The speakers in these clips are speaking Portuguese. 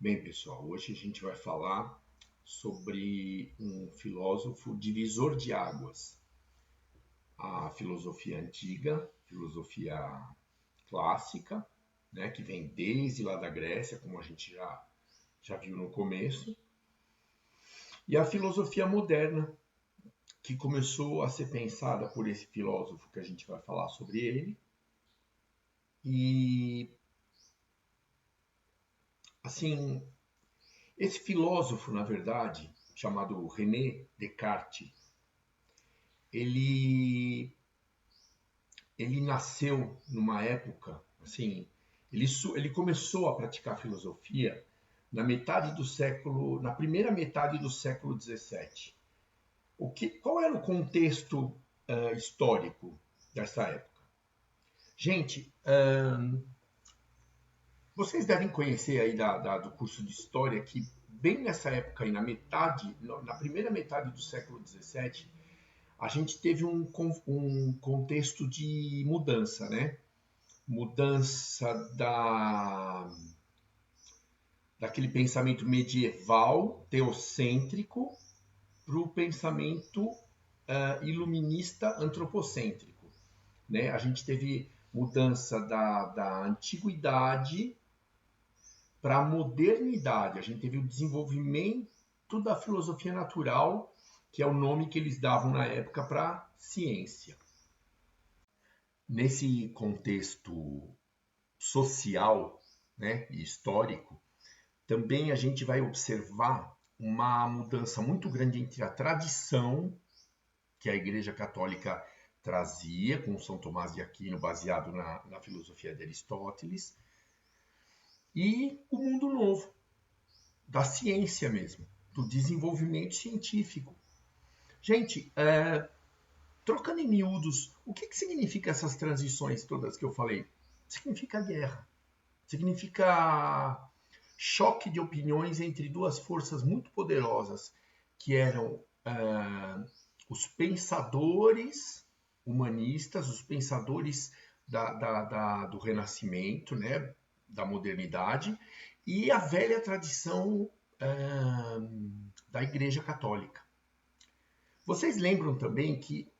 Bem, pessoal, hoje a gente vai falar sobre um filósofo divisor de águas. A filosofia antiga, filosofia clássica, né, que vem desde lá da Grécia, como a gente já viu no começo, e a filosofia moderna, que começou a ser pensada por esse filósofo que a gente vai falar sobre ele. E, assim, esse filósofo, na verdade, chamado René Descartes, ele, ele nasceu numa época, assim, ele começou a praticar filosofia na primeira metade do século XVII. Qual era o contexto histórico dessa época? Gente, vocês devem conhecer aí do curso de História que bem nessa época, aí, na primeira metade do século XVII, a gente teve um contexto de mudança, né? Mudança daquele pensamento medieval, teocêntrico, para o pensamento iluminista antropocêntrico. Né? A gente teve mudança da antiguidade para a modernidade. A gente teve o desenvolvimento da filosofia natural, que é o nome que eles davam na época para a ciência. Nesse contexto social, né, e histórico, também a gente vai observar uma mudança muito grande entre a tradição que a Igreja Católica trazia com São Tomás de Aquino, baseado na filosofia de Aristóteles, e o mundo novo, da ciência mesmo, do desenvolvimento científico. Gente, trocando em miúdos, o que significa essas transições todas que eu falei? Significa guerra, significa choque de opiniões entre duas forças muito poderosas, que eram os pensadores humanistas, os pensadores do Renascimento, né, da modernidade, e a velha tradição da Igreja Católica. Vocês lembram também que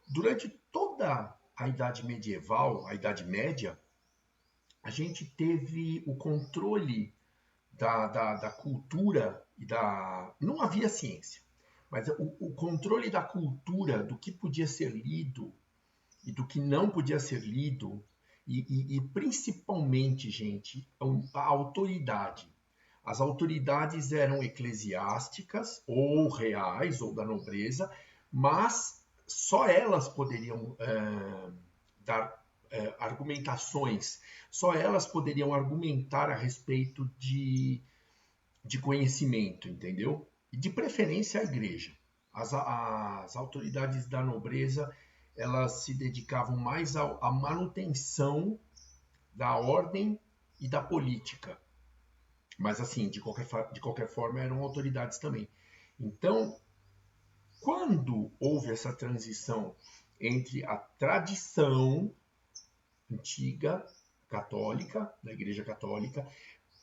durante toda a Idade Medieval, a Idade Média, a gente teve o controle da cultura e da. Não havia ciência, mas o controle da cultura, do que podia ser lido e do que não podia ser lido, e principalmente, gente, a autoridade. As autoridades eram eclesiásticas, ou reais, ou da nobreza, mas só elas poderiam dar argumentações, só elas poderiam argumentar a respeito de conhecimento, entendeu? E de preferência a igreja. As autoridades da nobreza, elas se dedicavam mais à manutenção da ordem e da política. Mas assim, de qualquer forma, eram autoridades também. Então, quando houve essa transição entre a tradição antiga católica, da Igreja Católica,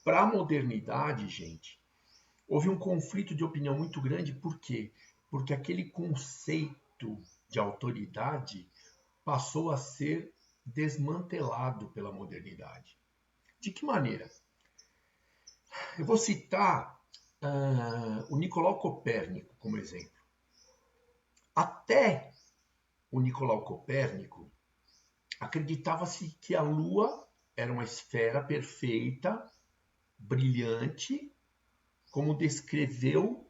para a modernidade, gente, houve um conflito de opinião muito grande. Por quê? Porque aquele conceito de autoridade passou a ser desmantelado pela modernidade. De que maneira? Eu vou citar o Nicolau Copérnico como exemplo. Até o Nicolau Copérnico, acreditava-se que a Lua era uma esfera perfeita, brilhante, como descreveu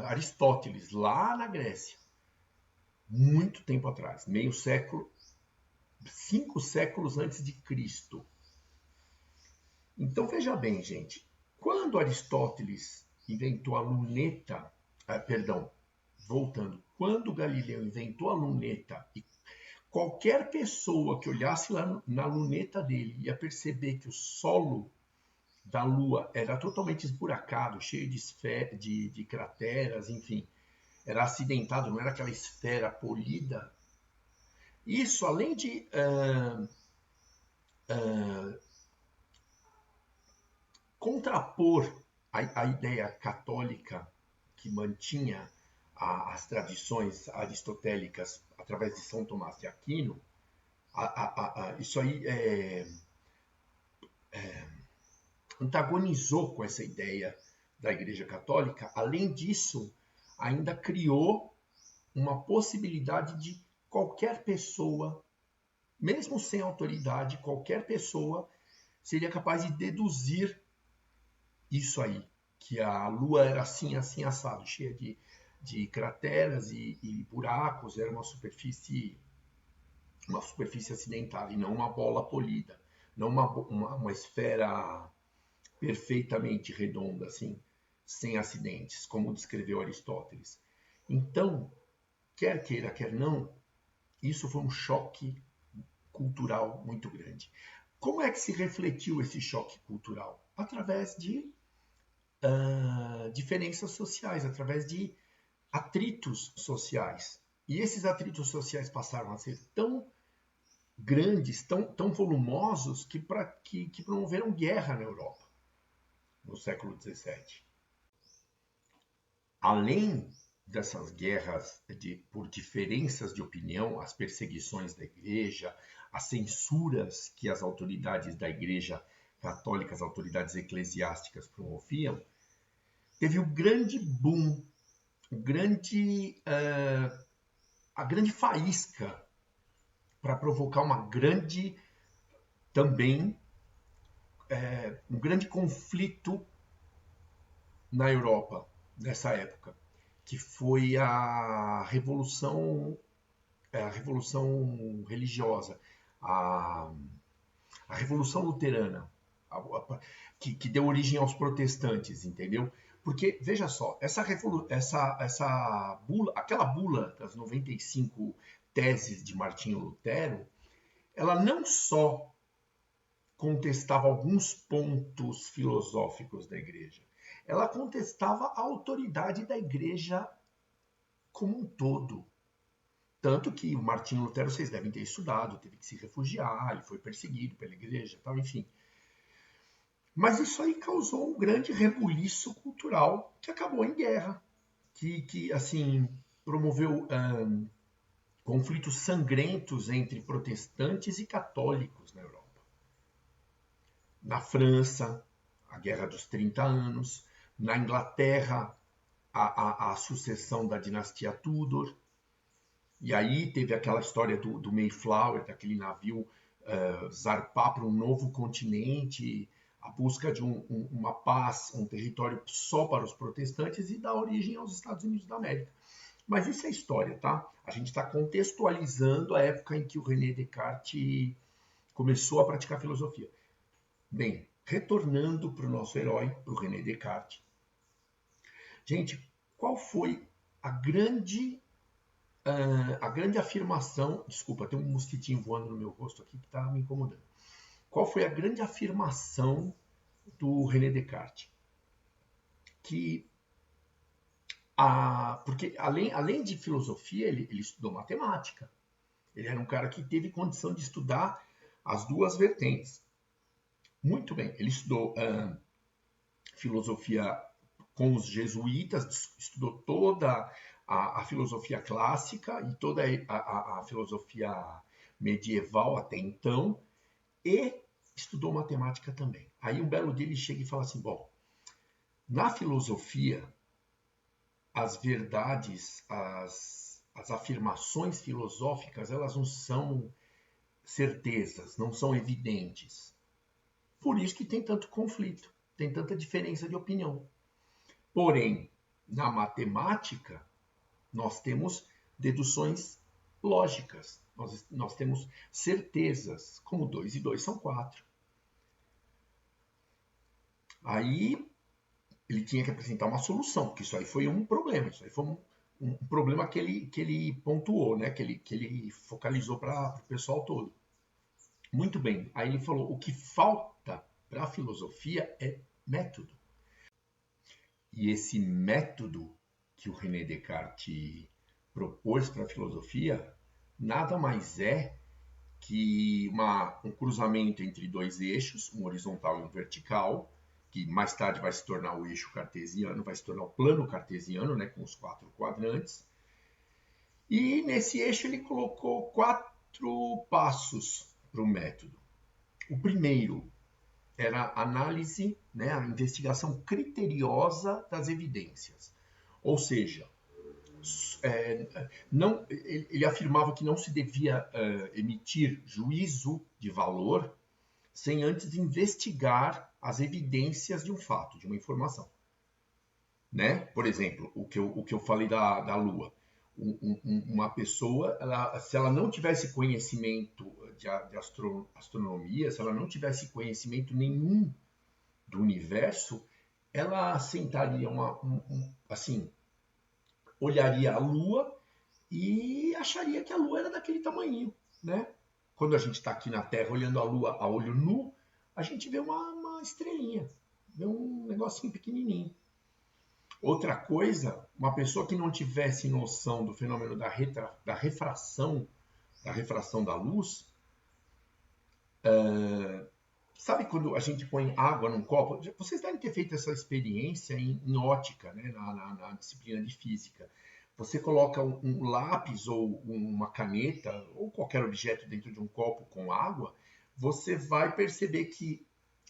Aristóteles, lá na Grécia, muito tempo atrás, meio século, 5 séculos antes de Cristo. Então veja bem, gente, quando Aristóteles inventou a luneta, quando Galileu inventou a luneta, e qualquer pessoa que olhasse lá na luneta dele ia perceber que o solo da Lua era totalmente esburacado, cheio de crateras, enfim, era acidentado, não era aquela esfera polida. Isso, além de contrapor a ideia católica que mantinha as tradições aristotélicas através de São Tomás de Aquino, isso aí antagonizou com essa ideia da Igreja Católica. Além disso, ainda criou uma possibilidade de qualquer pessoa, mesmo sem autoridade, qualquer pessoa seria capaz de deduzir isso aí, que a Lua era assim, assim, assado, cheia de crateras e buracos, era uma superfície acidentada e não uma bola polida, não uma esfera perfeitamente redonda, assim, sem acidentes, como descreveu Aristóteles. Então, quer queira, quer não, isso foi um choque cultural muito grande. Como é que se refletiu esse choque cultural? Através de diferenças sociais, através de atritos sociais. E esses atritos sociais passaram a ser tão grandes, tão volumosos, que promoveram guerra na Europa no século XVII. Além dessas guerras por diferenças de opinião, as perseguições da igreja, as censuras que as autoridades da igreja católica, as autoridades eclesiásticas promoviam, teve o grande boom, a grande faísca para provocar um grande conflito na Europa nessa época, que foi a revolução religiosa, a revolução luterana, que deu origem aos protestantes, entendeu? Porque, veja só, aquela bula das 95 teses de Martinho Lutero, ela não só contestava alguns pontos filosóficos da igreja, ela contestava a autoridade da igreja como um todo. Tanto que o Martinho Lutero, vocês devem ter estudado, teve que se refugiar, ele foi perseguido pela igreja, tal, enfim. Mas isso aí causou um grande rebuliço cultural que acabou em guerra, que assim, promoveu conflitos sangrentos entre protestantes e católicos na Europa. Na França, a Guerra dos 30 Anos. Na Inglaterra, a sucessão da dinastia Tudor. E aí teve aquela história do Mayflower, daquele navio zarpar para um novo continente, a busca de uma paz, um território só para os protestantes e dar origem aos Estados Unidos da América. Mas isso é história, tá? A gente está contextualizando a época em que o René Descartes começou a praticar filosofia. Bem, retornando para o nosso herói, para o René Descartes. Gente, qual foi a grande afirmação... Desculpa, tem um mosquitinho voando no meu rosto aqui que está me incomodando. Qual foi a grande afirmação do René Descartes? Porque além de filosofia, ele estudou matemática. Ele era um cara que teve condição de estudar as duas vertentes. Muito bem, ele estudou filosofia com os jesuítas, estudou toda a filosofia clássica e toda a filosofia medieval até então, e estudou matemática também. Aí um belo dia ele chega e fala assim, bom, na filosofia, as verdades, as afirmações filosóficas, elas não são certezas, não são evidentes. Por isso que tem tanto conflito, tem tanta diferença de opinião. Porém, na matemática, nós temos deduções lógicas, nós temos certezas, como 2 e 2 são 4. Aí ele tinha que apresentar uma solução, porque isso aí foi um problema, isso aí foi um problema que ele pontuou, né? que ele focalizou para o pessoal todo. Muito bem, aí ele falou, o que falta para a filosofia é método. E esse método que o René Descartes propôs para a filosofia nada mais é que um cruzamento entre dois eixos, um horizontal e um vertical, que mais tarde vai se tornar o eixo cartesiano, vai se tornar o plano cartesiano, né, com os 4 quadrantes. E nesse eixo ele colocou 4 passos para o método. O primeiro era a análise, né, a investigação criteriosa das evidências. Ou seja, ele afirmava que não se devia emitir juízo de valor sem antes investigar as evidências de um fato, de uma informação. Né? Por exemplo, o que eu falei da Lua. Uma pessoa, se ela não tivesse conhecimento de astronomia, se ela não tivesse conhecimento nenhum do universo, ela sentaria assim, olharia a Lua e acharia que a Lua era daquele tamanho, né? Quando a gente está aqui na Terra olhando a Lua a olho nu, a gente vê uma estrelinha, vê um negocinho pequenininho. Outra coisa, uma pessoa que não tivesse noção do fenômeno da refração da luz, sabe quando a gente põe água num copo? Vocês devem ter feito essa experiência em ótica, né? na disciplina de física. Você coloca um lápis ou uma caneta ou qualquer objeto dentro de um copo com água, você vai perceber que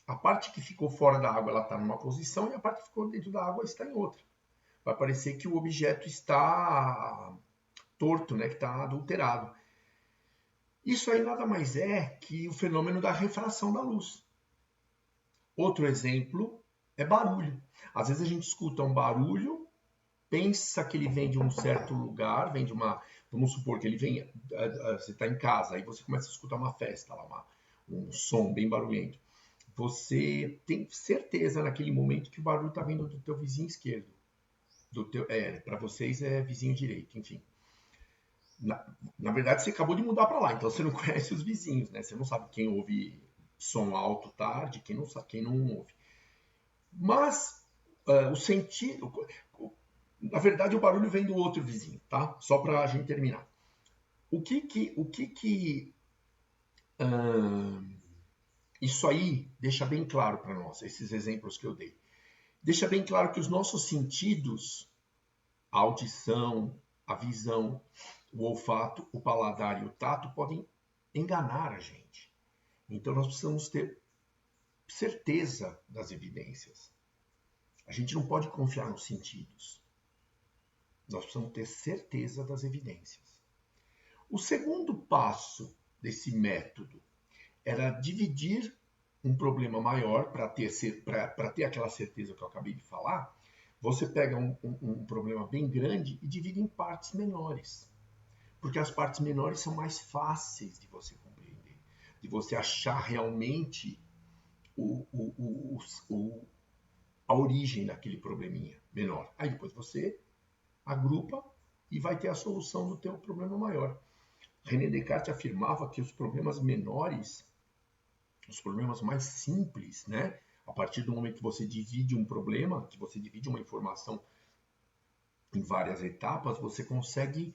a parte que ficou fora da água está numa posição e a parte que ficou dentro da água está em outra. Vai parecer que o objeto está torto, né? Que está adulterado. Isso aí nada mais é que o fenômeno da refração da luz. Outro exemplo é barulho. Às vezes a gente escuta um barulho, pensa que ele vem de um certo lugar, vem de uma... Vamos supor que ele vem... Você está em casa, aí você começa a escutar uma festa, lá, um som bem barulhento. Você tem certeza naquele momento que o barulho está vindo do teu vizinho esquerdo. Para vocês é vizinho direito, enfim. Na verdade, você acabou de mudar para lá, então você não conhece os vizinhos, né? Você não sabe quem ouve som alto tarde, quem não ouve. Mas o sentido... Na verdade, o barulho vem do outro vizinho, tá? Só para a gente terminar. Isso aí deixa bem claro para nós, esses exemplos que eu dei. Deixa bem claro que os nossos sentidos, a audição, a visão, o olfato, o paladar e o tato, podem enganar a gente. Então nós precisamos ter certeza das evidências. A gente não pode confiar nos sentidos. Nós precisamos ter certeza das evidências. O segundo passo desse método era dividir um problema maior para ter aquela certeza que eu acabei de falar. Você pega um problema bem grande e divide em partes menores. Porque as partes menores são mais fáceis de você compreender, de você achar realmente a origem daquele probleminha menor. Aí depois você agrupa e vai ter a solução do teu problema maior. René Descartes afirmava que os problemas menores, os problemas mais simples, né? A partir do momento que você divide um problema, que você divide uma informação em várias etapas, você consegue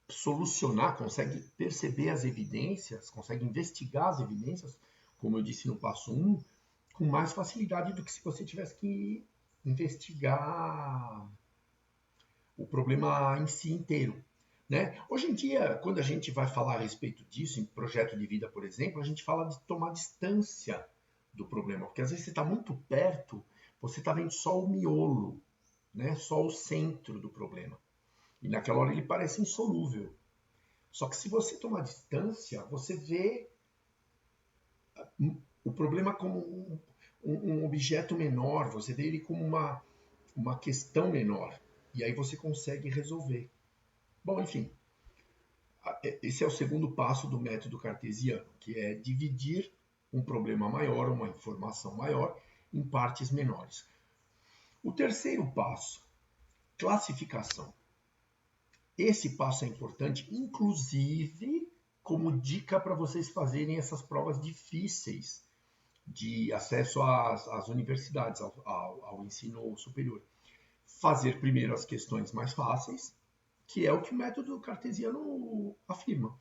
solucionar, consegue perceber as evidências, consegue investigar as evidências, como eu disse no passo 1, com mais facilidade do que se você tivesse que investigar o problema em si inteiro. Né? Hoje em dia, quando a gente vai falar a respeito disso, em projeto de vida, por exemplo, a gente fala de tomar distância do problema, porque às vezes você está muito perto, você está vendo só o miolo, né? Só o centro do problema. E naquela hora ele parece insolúvel. Só que se você tomar distância, você vê o problema como um objeto menor, você vê ele como uma questão menor. E aí você consegue resolver. Bom, enfim, esse é o segundo passo do método cartesiano, que é dividir um problema maior, uma informação maior, em partes menores. O terceiro passo, classificação. Esse passo é importante, inclusive, como dica para vocês fazerem essas provas difíceis de acesso às universidades, ao ensino superior. Fazer primeiro as questões mais fáceis, que é o que o método cartesiano afirma.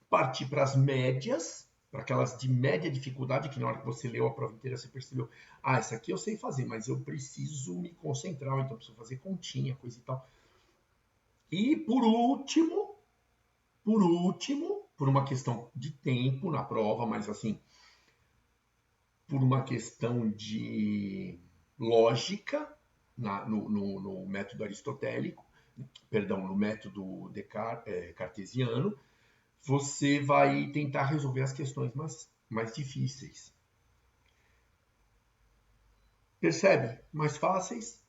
Partir para as médias para aquelas de média dificuldade que na hora que você leu a prova inteira você percebeu, essa aqui eu sei fazer, mas eu preciso me concentrar, então eu preciso fazer continha, coisa e tal. E por último, por uma questão de tempo na prova, mas assim, por uma questão de lógica no método aristotélico, perdão, no método cartesiano, você vai tentar resolver as questões mais difíceis. Percebe? Mais fáceis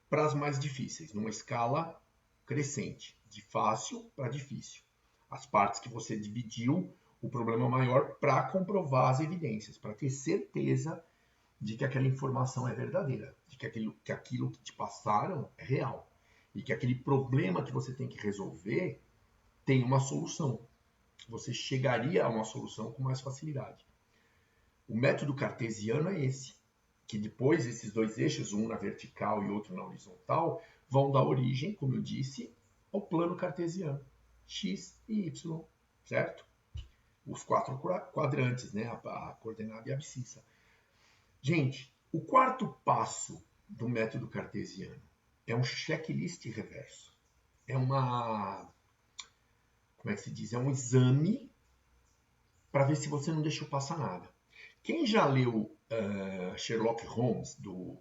para as mais difíceis, numa escala crescente, de fácil para difícil. As partes que você dividiu o problema maior para comprovar as evidências, para ter certeza de que aquela informação é verdadeira, de que aquilo que te passaram é real e que aquele problema que você tem que resolver tem uma solução. Você chegaria a uma solução com mais facilidade. O método cartesiano é esse, que depois esses dois eixos, um na vertical e outro na horizontal, vão dar origem, como eu disse, ao plano cartesiano, x e y, certo? Os 4 quadrantes, né? A coordenada e a abscissa. Gente, o quarto passo do método cartesiano é um checklist reverso. É uma, como é que se diz? É um exame para ver se você não deixou passar nada. Quem já leu Sherlock Holmes, do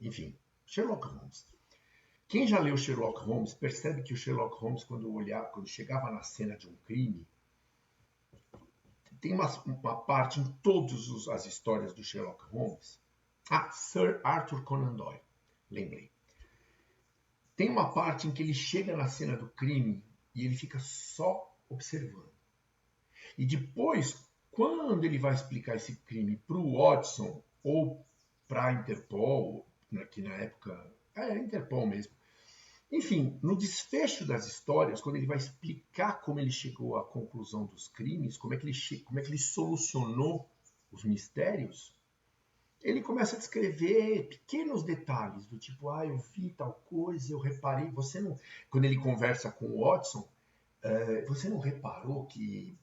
enfim, Sherlock Holmes. Quem já leu Sherlock Holmes percebe que o Sherlock Holmes, quando chegava na cena de um crime, tem uma parte em todas as histórias do Sherlock Holmes. Sir Arthur Conan Doyle, lembrei. Tem uma parte em que ele chega na cena do crime e ele fica só observando. E depois, quando ele vai explicar esse crime para o Watson ou para a Interpol, que na época era Interpol mesmo. Enfim, no desfecho das histórias, quando ele vai explicar como ele chegou à conclusão dos crimes, como é que ele solucionou os mistérios, ele começa a descrever pequenos detalhes, do tipo, eu vi tal coisa, eu reparei, você não... Quando ele conversa com o Watson, você não reparou que...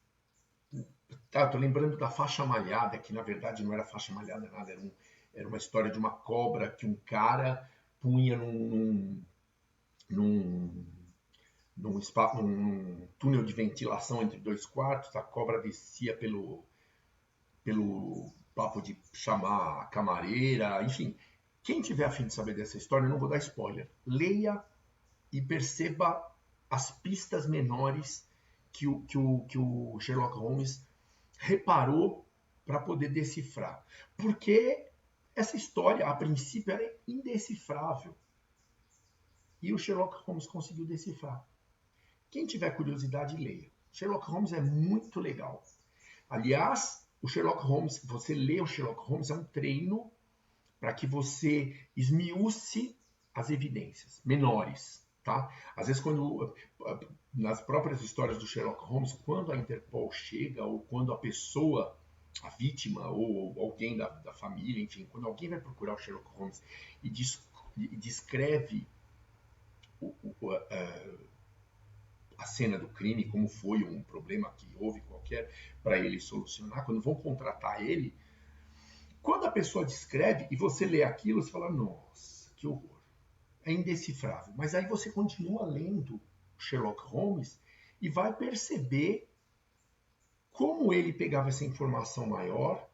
Tô lembrando da faixa malhada, que na verdade não era faixa malhada nada, era uma história de uma cobra que um cara punha num túnel de ventilação entre dois quartos, a cobra descia pelo papo de chamar a camareira, enfim. Quem tiver a fim de saber dessa história, eu não vou dar spoiler. Leia e perceba as pistas menores que o Sherlock Holmes reparou para poder decifrar. Porque essa história, a princípio, era indecifrável. E o Sherlock Holmes conseguiu decifrar. Quem tiver curiosidade, leia. Sherlock Holmes é muito legal. Aliás, o Sherlock Holmes, você lê o Sherlock Holmes, é um treino para que você esmiúce as evidências menores. Tá? Às vezes, nas próprias histórias do Sherlock Holmes, quando a Interpol chega, ou quando a pessoa, a vítima, ou alguém da família, enfim, quando alguém vai procurar o Sherlock Holmes e descreve a cena do crime, como foi um problema que houve qualquer, para ele solucionar, quando vão contratar ele, quando a pessoa descreve e você lê aquilo, você fala, nossa, que horror. É indecifrável. Mas aí você continua lendo Sherlock Holmes e vai perceber como ele pegava essa informação maior,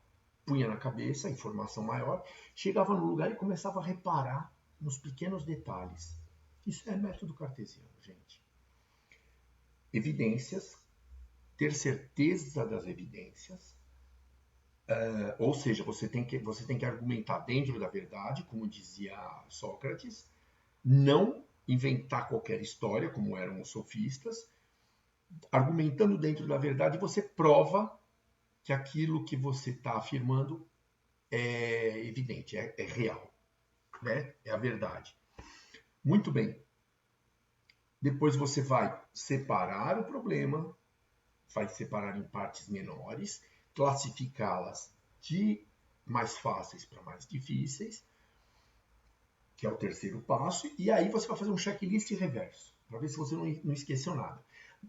punha na cabeça a informação maior, chegava no lugar e começava a reparar nos pequenos detalhes. Isso é método cartesiano, gente. Evidências, ter certeza das evidências, ou seja, você tem que argumentar dentro da verdade, como dizia Sócrates, não inventar qualquer história, como eram os sofistas. Argumentando dentro da verdade, você prova que aquilo que você está afirmando é evidente, é real, né? É a verdade. Muito bem. Depois você vai separar o problema, vai separar em partes menores, classificá-las de mais fáceis para mais difíceis, que é o terceiro passo, e aí você vai fazer um checklist reverso, para ver se você não esqueceu nada.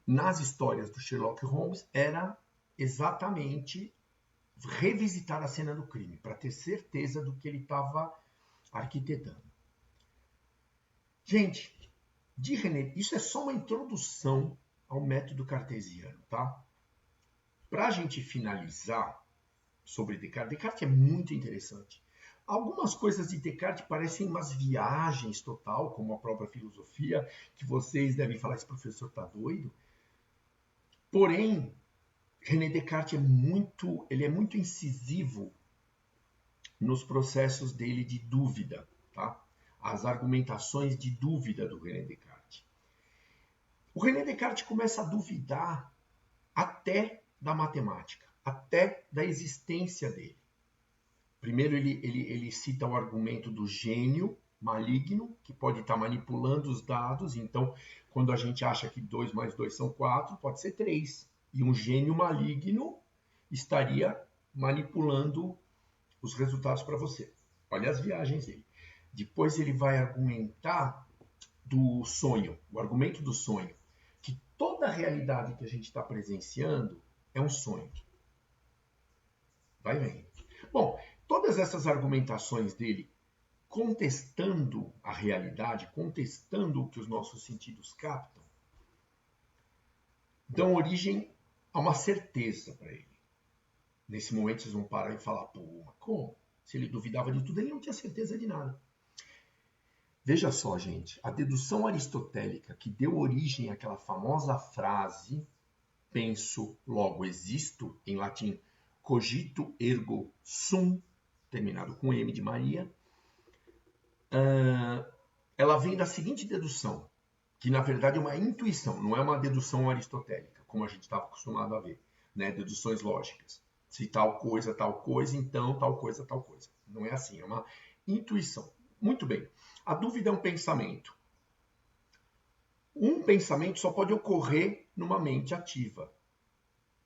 Nas histórias do Sherlock Holmes, era exatamente revisitar a cena do crime, para ter certeza do que ele estava arquitetando. Gente, de René, isso é só uma introdução ao método cartesiano, tá? Para a gente finalizar sobre Descartes, Descartes é muito interessante. Algumas coisas de Descartes parecem umas viagens total, como a própria filosofia, que vocês devem falar, esse professor tá doido. Porém, René Descartes ele é muito incisivo nos processos dele de dúvida, tá? As argumentações de dúvida do René Descartes. O René Descartes começa a duvidar até da matemática, até da existência dele. Primeiro ele cita o argumento do gênio maligno, que pode estar manipulando os dados. Então, quando a gente acha que 2 mais 2 são 4, pode ser 3. E um gênio maligno estaria manipulando os resultados para você. Olha as viagens dele. Depois ele vai argumentar do sonho, o argumento do sonho, que toda a realidade que a gente está presenciando é um sonho. Vai vendo. Bom, todas essas argumentações dele contestando a realidade, contestando o que os nossos sentidos captam, dão origem a uma certeza para ele. Nesse momento vocês vão parar e falar, pô, mas como? Se ele duvidava de tudo, ele não tinha certeza de nada. Veja só, gente, a dedução aristotélica que deu origem àquela famosa frase penso, logo existo, em latim cogito ergo sum, terminado com M de Maria, ela vem da seguinte dedução, que na verdade é uma intuição, não é uma dedução aristotélica, como a gente estava acostumado a ver, né? Deduções lógicas. Se tal coisa, então tal coisa, tal coisa. Não é assim, é uma intuição. Muito bem. A dúvida é um pensamento. Um pensamento só pode ocorrer numa mente ativa,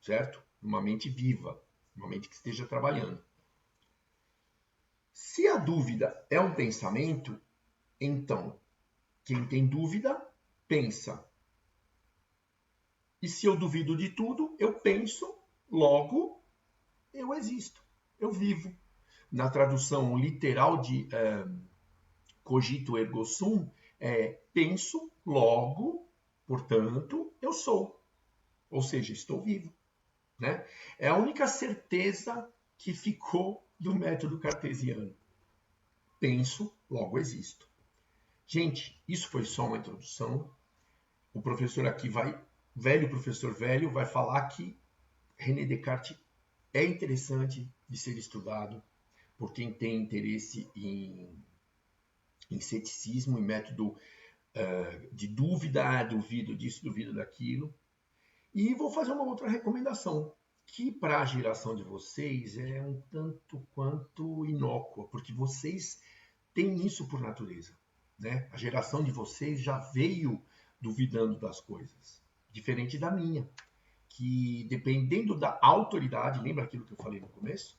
certo? Numa mente viva, numa mente que esteja trabalhando. Se a dúvida é um pensamento, então quem tem dúvida pensa. E se eu duvido de tudo, eu penso, logo eu existo, eu vivo. Na tradução literal de cogito ergo sum, penso, logo, portanto, eu sou. Ou seja, estou vivo. Né? É a única certeza que ficou do método cartesiano. Penso, logo existo. Gente, isso foi só uma introdução. O professor aqui professor velho, vai falar que René Descartes é interessante de ser estudado por quem tem interesse em ceticismo, em método de dúvida, duvido disso, duvido daquilo. E vou fazer uma outra recomendação, que para a geração de vocês é um tanto quanto inócua, porque vocês têm isso por natureza. Né? A geração de vocês já veio duvidando das coisas, diferente da minha, que dependendo da autoridade, lembra aquilo que eu falei no começo?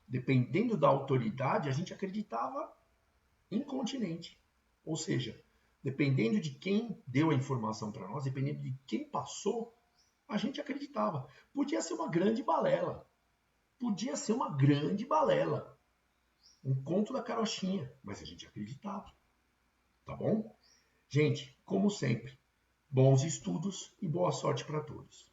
Dependendo da autoridade, a gente acreditava incontinente. Ou seja, dependendo de quem deu a informação para nós, dependendo de quem passou, a gente acreditava. Podia ser uma grande balela. Podia ser uma grande balela. Um conto da carochinha, mas a gente acreditava. Tá bom? Gente, como sempre, bons estudos e boa sorte para todos.